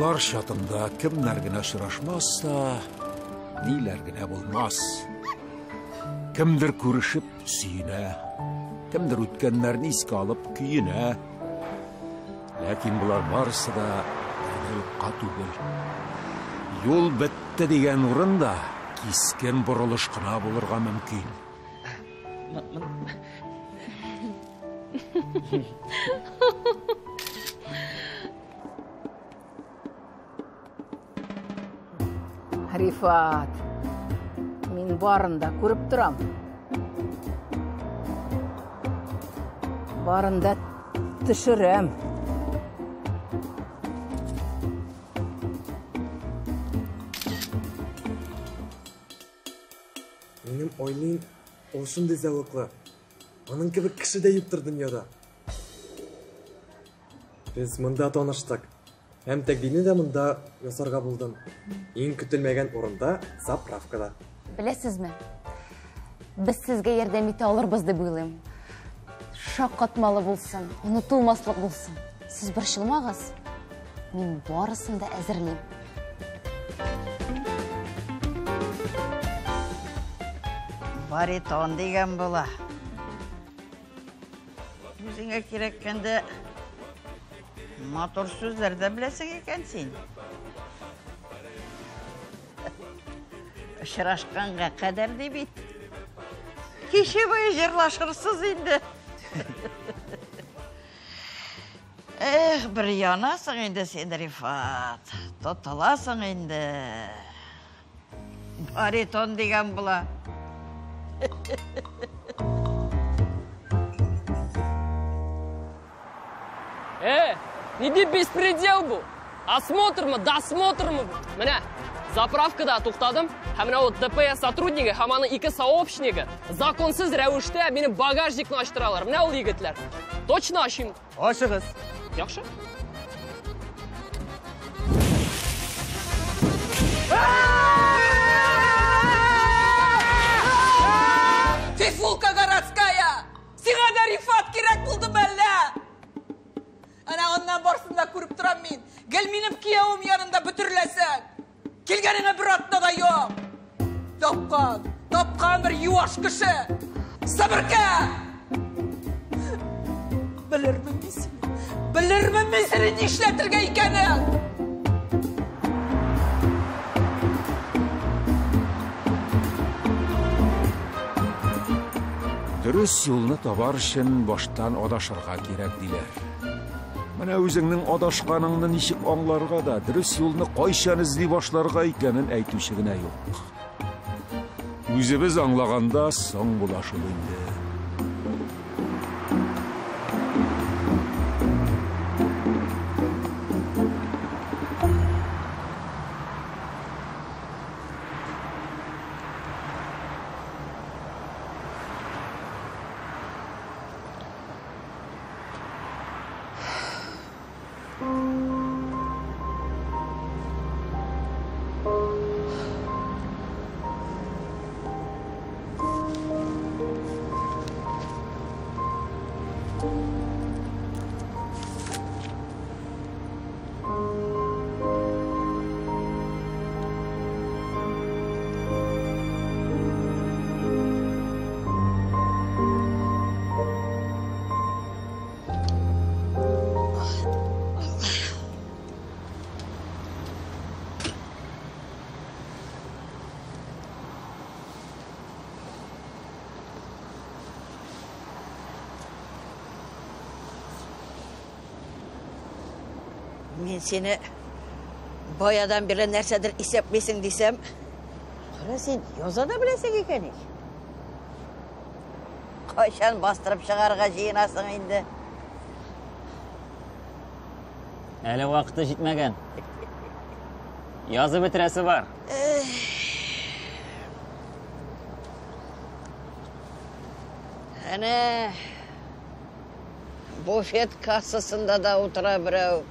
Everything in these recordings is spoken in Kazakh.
Таулар шатында кемнәр генә очрашмаса, ниләр генә булмас. Кемдер күрешеп сөенә, кемдер үткәннәрне искә алып көенә. Ләкин булар барысы да юкка түгел. Юл бетте дигән урында кискен борылыш кына булырга мөмкин. Рифат, мин барында күреп торам. Барында төшерәм. Минем ойлыйм, ул шундый зәвыклы. Аның кебек кеше дә юктыр дөньяда. Без монда таныштык. Һәм тәкъдимне дә монда ясарга булдым. Иң көтелмәгән урында, заправкада. Беләсезме? Без сезгә ярдәм итә алырбыз дип уйлыйм. Шаккатмалы булсын, онытылмаслык булсын. Сез борчылмагыз. Мин барысын да әзерлим. Баритон дигән була. Үзеңә кирәккәндә матур сүзләр дә беләсең икән син. Очрашканга кадәр ди бит. Кеше буе җырлашырсыз инде. Бер янасың инде син, Рифат. Тотыласың инде. Баритон дигән була. Не деп беспредел бұл? Осмотр мы, досмотр мы. Міне, заправкада тоқтадым. Мына ДПС сотруднигі, хаманы екі сообщнигі законсыз рәуіште менің багажникны аштыралар. Міне ол егетлер. Точно ашым. Ашығыз. Яқшы? Фифулка городская! Сиңа да Рифат керек булды бәллә! Ана оннан барсында күреп торам мин. Гел минем киявым янында бөтерләсәң. Килгәнеңә бер атна да юк. Тапкан бер юаш кеше. Сабырка! Белермен мин сине нишләтергә икәнен. Дөрес юлны табар өчен баштан адашырга кирәк диләр. Менә үзеңнең адашканыңны ничек аңларга да, дөрес юлны кайчан эзли башларга икәнен әйтүче генә юк. Үзебез аңлаганда соң була шул инде. Мен сені баядан бері нәрседір есептмесің десем, қара сен яза да білесің екені. Қайшан бастырып шығарға жиынасың енді. Әлі уақыты жетмеген. Yazı bitiresi var. Әне, буфет кассасында да отыра біреу.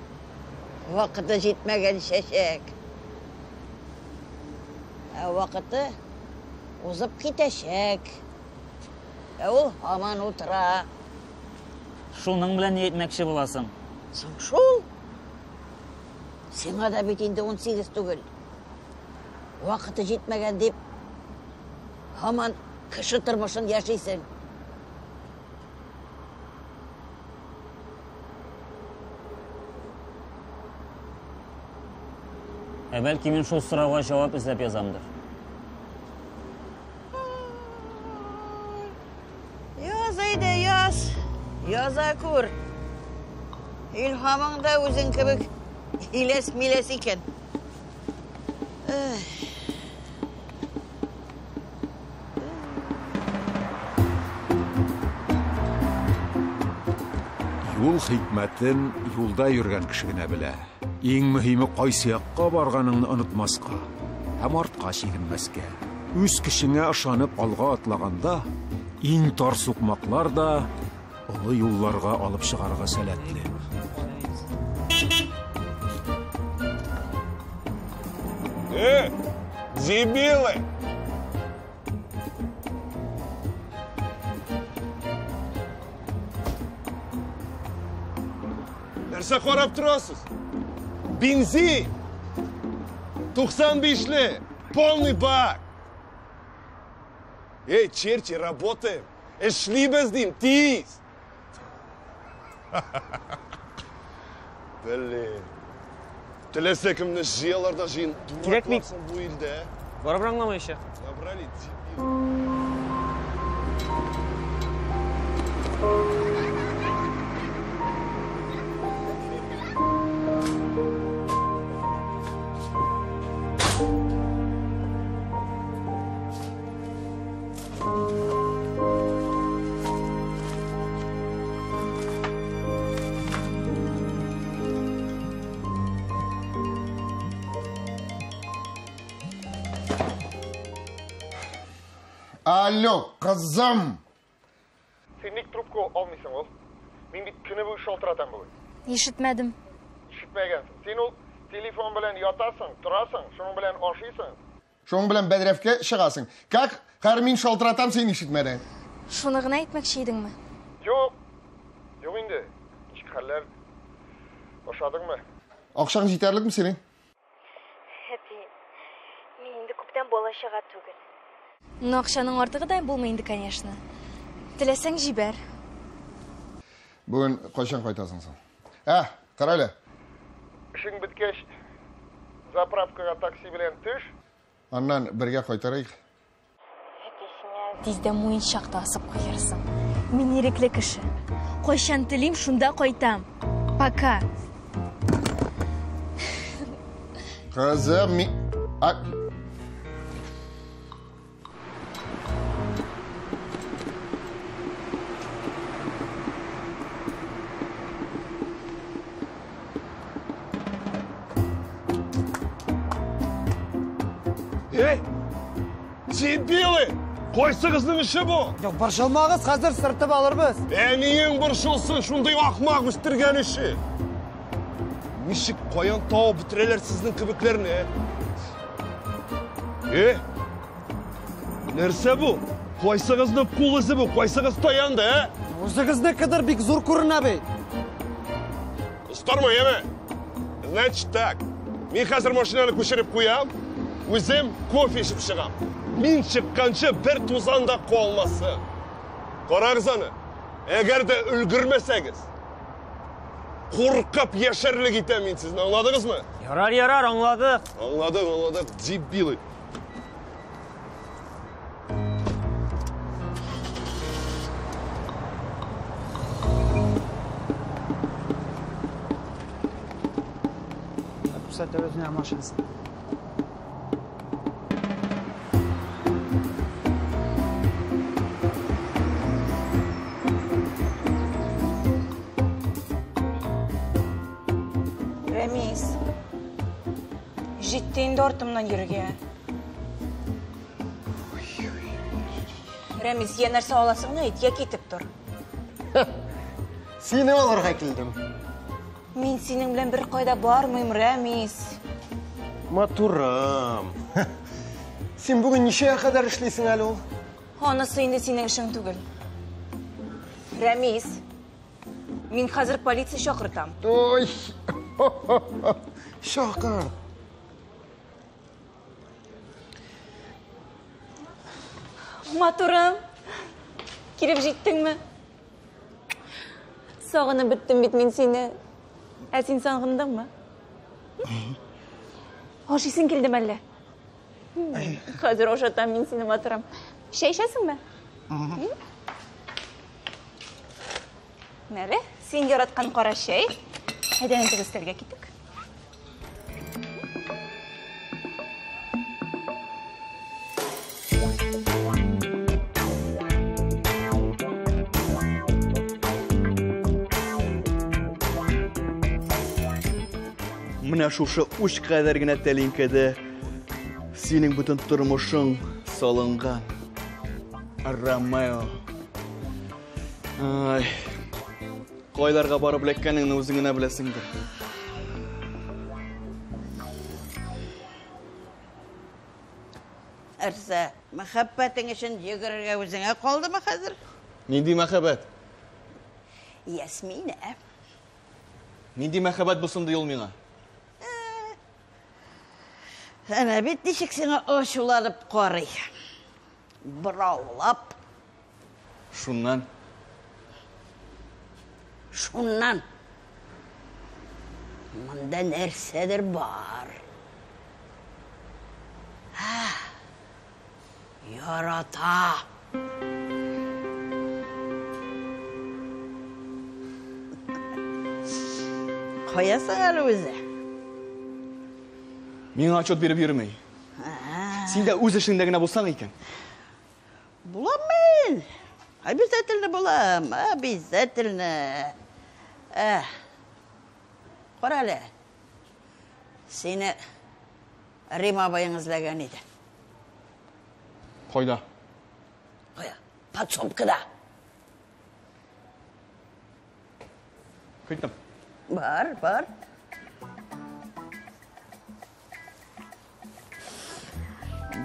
Вақыты жетмеген шешек. Вақыты озып кетешек. Ол аман отыра. Шуның білән не етмекші боласың? Шул? Сиңа да бит инде 18 түгел. Вакыты җитмәгән дип, һаман кеше тормышын яшисең. Бәлки мен шул сорауга җавап эзләп язамдыр. Яз әйдә, яз. Яза күр. Илһамың да үзең кебек иләс-миләс икән. Юл хикмәтен юлда йөргән кеше генә белә. Иң мөһиме кайсы якка барганыңны онытмаска һәм артка чигенмәскә. Үз кешеңә ышанып алга атлаганда, иң тар сукмаклар да олы юлларга алып чыгарга сәләтле. Дебилы! Нәрсә карап торасыз? Бензин! 95-ли! Полный бак! Эй, черти, работаем! Эшли без дим, тиз! Блин! Теләсә кемне җыяларда җыен. Кирәкми. Бу илдә. Барып аңламайча. Набрали, дебил. Алло, кызым! Сен ник трубка алмыйсың ул? Мин бит көне буе шалтыратам бүген. Ишетмәдем. Ишетмәгәнсең. Сен ул телефон белән ятасың, торасың, шуның белән ашыйсың. Шуң белән бәдрәфкә чыгасың. Как? Хәр мин шалтыратам, сен ишетмәдең. Шуны гына әйтмәкче идеңме? Юк. Юк инде. Ничек хәлләр? Ашадыңмы? Акчаң җитәрлекме синең? Әти, мин инде күптән бала чага түгел. Но акчаның артыгы да булмый инде, конечно. Теләсәң җибәр. Бүген кайчан кайтасың син? Кара әле. Эшең биткәч, заправкага такси белән төш. Аннан бергә кайтарыйк. Тиздә муенчакта асып куярсың. Мин ирекле кеше. Кайчан телим, шунда кайтам. Пока. Кызым, Эй! Дебилы! Койсыгызның эше бу. Юк, борчылмагыз, хәзер сыртып алырбыз. Ниең борчылсын, шундый ахмак үстергән эше. Ничек каян табып бетерәләр сезнең кебекләрне? Нәрсә бу? Койсыгызны кул изе бу, койсыгыз таянды, Үзегезнекедер бик зур күренә бит. Старма, яме. Значит так. Мин хәзер машинаны күчереп куям. Үзем кофе ішіп шығам. Мин шыққанша бір тузан да қалмасын. Қараңыз аны, егер де үлгірмесеңіз, қорқып яшарлық етем мен сізді, аңладыңыз мы? Ярар, аңладық. Аңладық, дебилы. Күрсәтә өзенә машинасын. Рәмис, җитте инде артымнан йөргә. Рәмис, я нәрсә аласыңны әйт, я китеп тор. Сине алырга килдем. Мин синең белән бер кайда бармыйм, Рәмис. Матурам. Син бүген ничәгә кадәр эшлисең әле ул? Анысы инде синең эшең түгел. Рәмис, мин хәзер полиция чакыртам. Ой! Шақыр. Матурым, киріп жеттің ме? Сағыны біттім бит мен сені. Сен сағындың ма? Ошисің келді мәлі? Қазір ошатам мен сені матурам. Шай ішесің ме? Мәлі, сен яратқан қара шай. Әдән тігістерге кеттік. Менә шушы уч кадәр генә тәлинкәдә синең бөтен тормышың салынган. Ромео. Ай. Кайларга барып эләккәнеңне үзең генә беләсеңдер. Әрсә, мәхәббәтең өчен йөгерергә үзеңә калдымы хәзер? Нинди мәхәббәт? Ясмина. Нинди мәхәббәт булсын ди ул миңа? Әнә бит ничек сиңа ачуланып карый. Быраулап. Шуннан. Монда нәрсәдер бар. Ярата. Каясың әле үзе? Миңа отчет биреп йөрмәй. Син дә үз эшеңдә генә булсаң икән. Булам мин. Обязательно булам, обязательно. Кара әле. Сине Рима абайың эзләгән иде. Кайда? Подсобкада. Кайттым. Бар.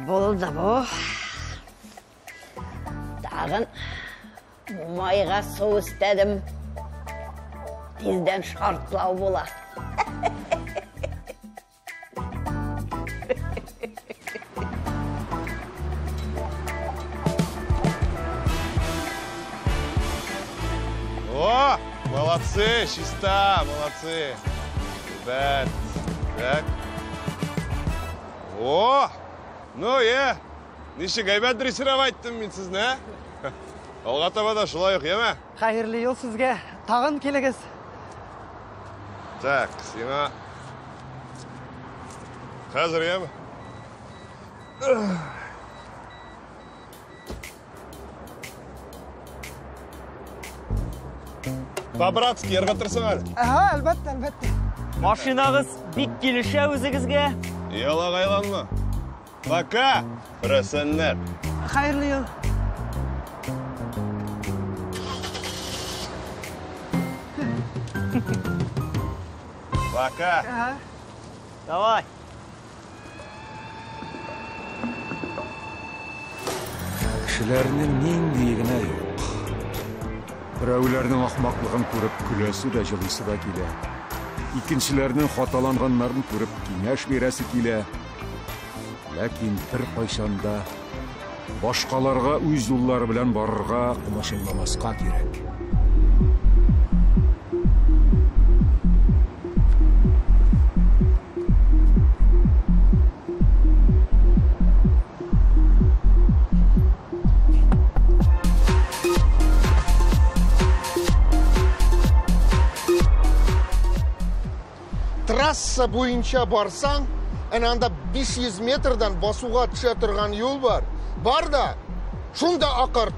Болды бу. Тагын майга су истәдем. Тиздән шартлау була. О, молодцы, чисто, молодцы. Ребят, так. О, ну, нишек әйбәт дрессировайттым мен сізні, Алға табада шулай ук, еме? Қайырлы ел сізге. Тағын келегіз. Так, сиңа қазір, еме? По-братски, ырғытырсың әлі? Әлбәтте. Машинағыз бик келіше өзігізге. Ела қайланма. Пока, бірәсәнлер. Қайырлы ел. Пока. Давай. Кешеләрнең нинди генә юк. Берәүләрнең ахмаклыгын күреп көләсе дә җылыйсы да килә. Икенчеләрнең хаталанганнарын күреп киңәш бирәсе килә. Ләкин бер кайчанда башкаларга үз юллары белән барырга комачауламаска кирәк. Трасса буенча барсаң, анда 500 метрдан басуға төшә торган юл бар. Бар да, шунда акыр.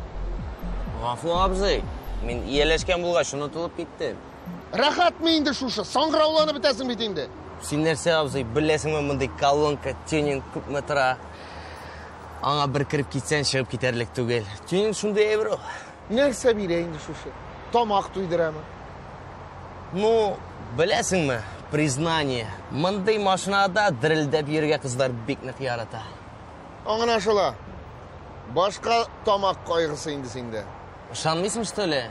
Гафу абзый, мен ияләшкән булгач онытылып киттем. Рәхәтме инде шушы, саңгырауланып бетәсең бит инде. Син нәрсә абзый, беләсеңме мондай колонка, тюнинг күпме тора? Аңа бер кирип китсәң, чыгып китәрлек түгел. Тюнинг шундый бро. Нәрсә бирә инде шушы? Тамак туйдырамы? Ну, беләсеңме? Признание. Мондай машинада дирилдәп йөргән кызлар бик нык ярата. Аңына шула. Башка тамак кайгысы инде синдә. Ышанмыйсың, что ли?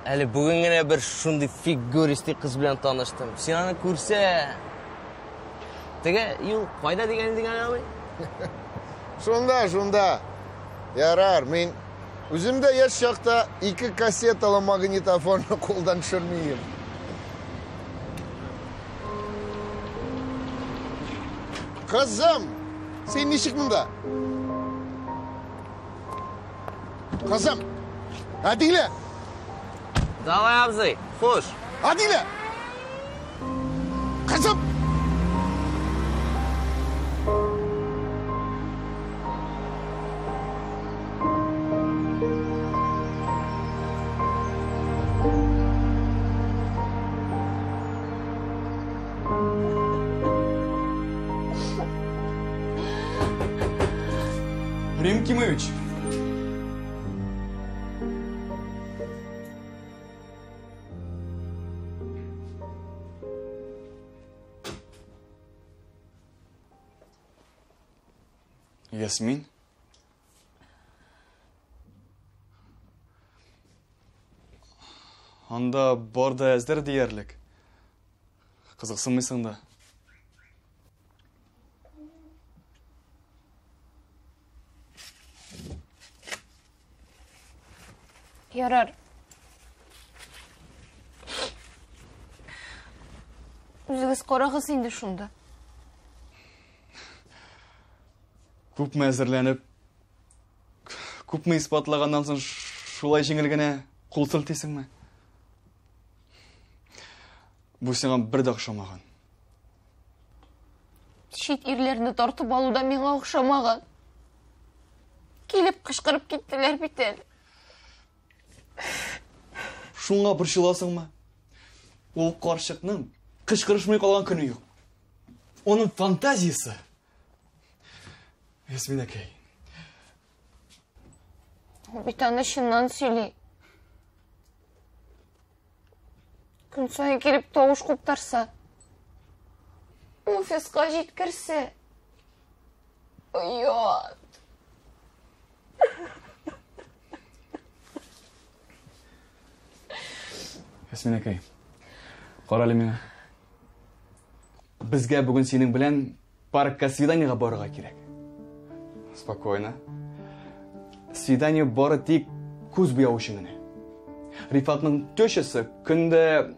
Әле бүген генә бер шундый фигуристик кыз белән таныштым. Син аны күрсә, Теге юл қайда деген абай? Шунда. Ярар, мен өзімде еш шақта 2 кассеталы магнитофонны қолдан түсірмеймін. Қызым, сен нешік мұнда? Қызым, Адиле! Давай, абзый, хош. Адиле! Қызым! Рим Кимович. Ясмин? Анда борда әздер дейерлік. Қызықсынмайсың да. Ярар. Үзігіз қорағыз енді шунда. Күпме әзірленіп, күпме испатлағаннан соң шулай жеңілгіне қол сілтесің ме? Бұл саған бір де ұқшамаған. Шет ерлерді тартып алуда меңа ұқшамаған. Келіп қышқырып кеттілер бетел. Шуңа бір шыласың ма? Ол қаршықның қышқырышмай қалған күні yok. Оның фантазиясы. Ясмин әкей. Bir tane şundan söyle. Күн сайын келіп тоғыш қоптарса, офисқа жеткірсе, ұят. Ясмин әкей, қаралы мені. Бізге бүгін сенің білән паркқа свиданиеға баруға керек. Спокойно. Свидание бары тек көз бояу үшін ғана. Рифатның төшесі күнді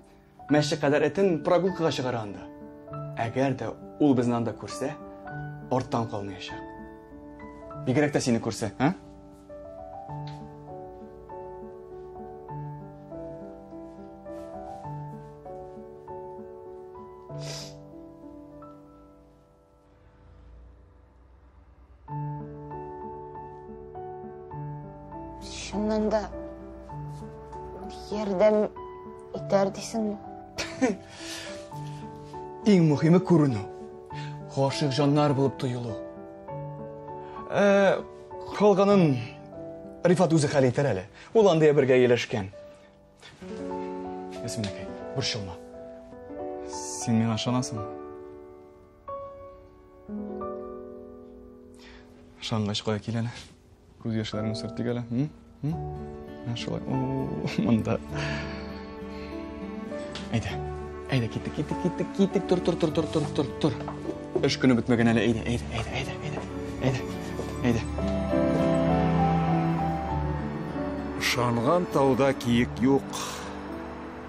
мәші қадар әтін прогулкаға шығарғанда. Әгер де ол біздің анда көрсе, орттан қалмайшақ. Бигерек те сені көрсе, а? Шыннан да ярдәм итәр дейсің ме? Ең мұхимы көріну. Ғашық жаннар болып тұйылу. Қалғанын Рифат өзі қал етер әлі. Ол андая бірге елешкен. Ясмин әкей, бір шылма. Сен мен ашанасың. Шаңғаш қоя келені. Көз яшыларың сүрттік әлі. Шылай. Мұнда. Әйді, кеттік. Тұр. Үш күні бітмеген әлі. Әйді. Шанған тауда киік yok.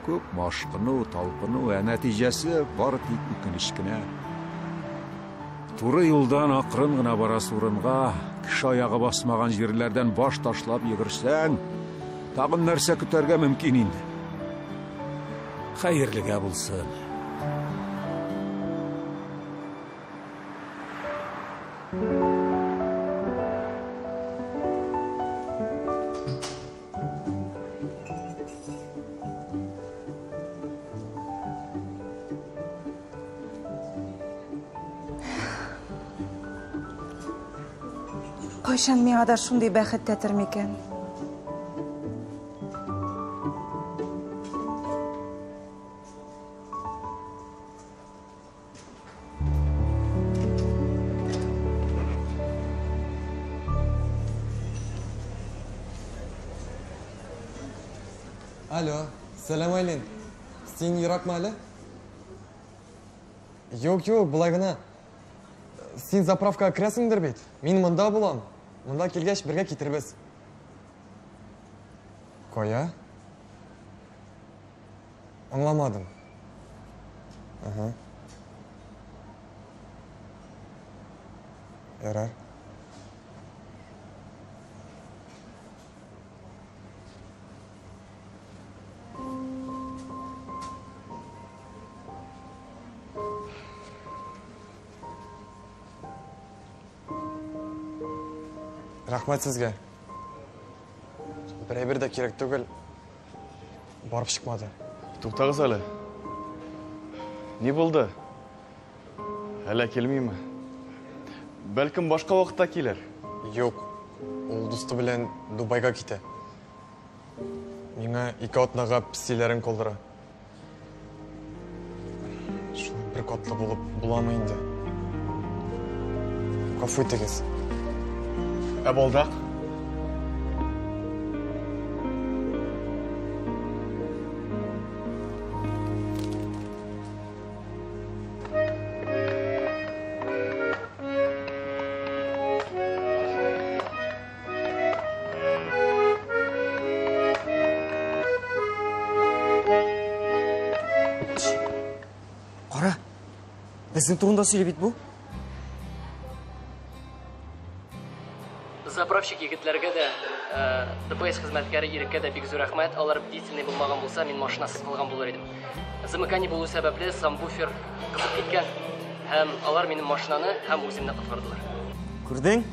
Көп машқыну, талпыну, нәтижесі бар тек үкінішкіне. Туры юлдан ақырын ғына барасы орынға, кіші аяғы басмаған жерлерден баш ташлап егірсәң, тағын нәрсе күтәрге мүмкін енді. Қайырлыға болсын. Қойшан меңа да шундай бәхет тәтір мекен. Alo, selam Aylin. Sen Irak mı әлі? Yok, былай ғана. сен заправкаға кіресіңдер бет. Мен мұнда болам. Мұнда келгеш бірге кетірбіз. Қоя? Аңламадым. Ярар. Рахмет сізге. Бірі де керек түгіл. Барып шықмады. Тоқтағыз әлі. Не болды? Әлі келмей ме? Бәлкім башқа уақытта келер. Yok. Ол досты білен Дубайға кете. Меңа 2 атнаға пісселерін қолдыра. Шулай бір қатлы болып бұламайынды. Қафу етегіз. Болдақ. Қара, біздің тұрында сөйлебейді бұл? Заправщик егетләргә дә, ДПС хезмәткәре Иреккә дә бик зур рәхмәт. Алар бдительный булмаган булса, мин машинасыз калган булыр идем. Замыкание булу сәбәпле самбуфер кысып киткән. Һәм алар минем машинаны һәм үземне коткардылар. Күрдең?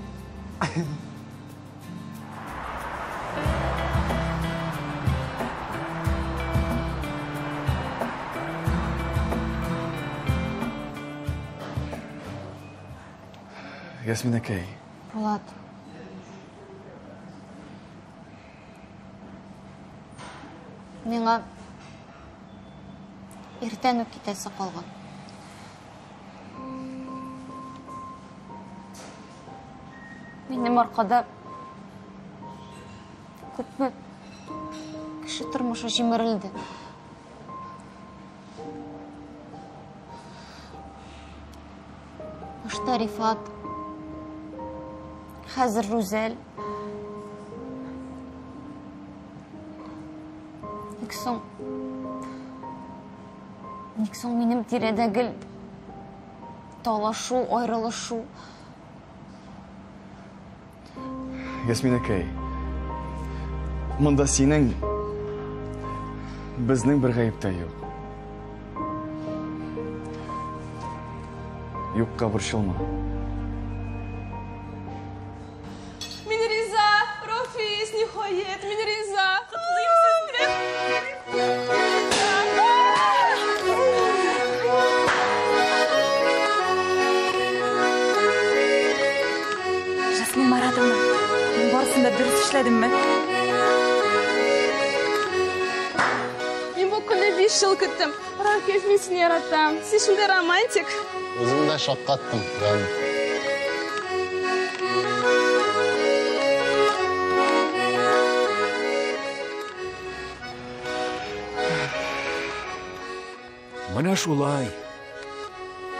Ясмин әкәй. Булат. Миңа иртән үк китәсе калган. Минем аркада күпме кеше тормышы җимерелде. Башта Рифат, хәзер Рүзәл. Ник соң минем тирәдәге талашу, аерылышу. Ясмин әкәй, монда синең безнең бер гаеп тә юк. Юкка борчылма. Мин риза, Рафис, ниһаять, мин риза. Котлыйм сезне. Жасмин Маратовна, мен барысында дұрыс ішледім ме? Мин бу көнне 5 жыл көттем. Рафис, мин сине яратам. Син шундый романтик. Өзім де шаққаттым, жаным. Менә шулай.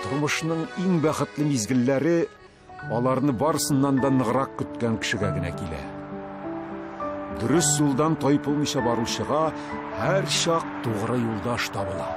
Тормышның иң бәхетле мизгелләре аларны барысыннан да ныграк көткән кешегә генә килә. Дөрес юлдан тайпылмыйча баручыга һәр чак тугры юлдаш табыла.